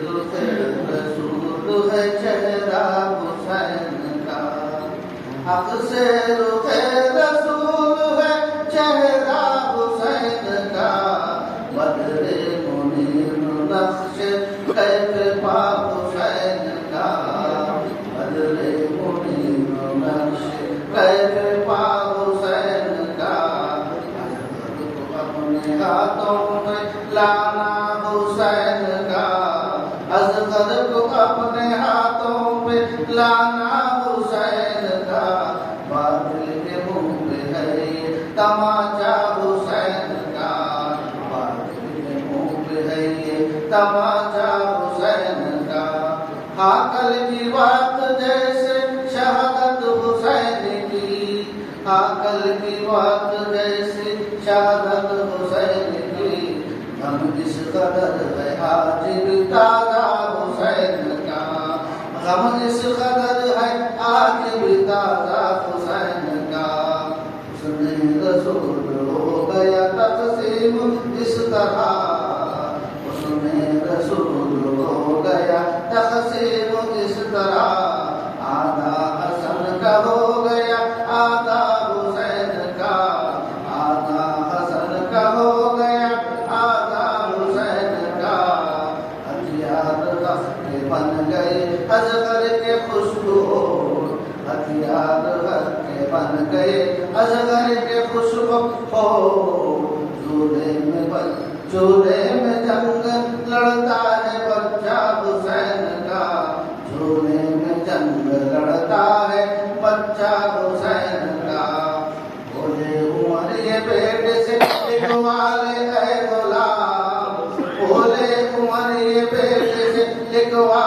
रुख रसूल है चेहरा हुसैन का, हक से रुख रसूल है चेहरा हुसैन का, बदरे मुनीर नक्श कैफ पा हुसैन का, बदरे मुनीर नक्श कैफ पा हुसैन का, अपने हाथों में लाना हुसैन का, असगर को अपने हाथों में लाना हुसैन का, बातिल के मुंह पे है ये तमाचा हुसैन का, बातिल के मुंह पे है ये तमाचा हुसैन का, हाँ कल की बात जैसे शहादत हुसैन की, हाँ कल की बात जैसे शहादत हुसैन की, हम इस कदर है आज भी ताजा हुसैन का, हम इस कदर है आज भी ताजा हुसैन का, उसने रसूल हो गया तक़सीम इस तरह, उसने रसूल हो गया तक़सीम इस तरह, आधा हसन का हो गया आधा हुसैन का, आधा हसन का हो गया आधा हुसैन का, हथियार रख के बन गए असगर के खुशबू, हथियार रख के बन गए असगर के खुशबू हो, चूल्हे में जंग लड़ता है बच्चा हुसैन का, चूल्हे में जंग लड़ता है बच्चा हुसैन का, बोले उमर ये बेटे से लिखवा ले ऐ गुलाम, बोले उमर ये बेटे से लिखवा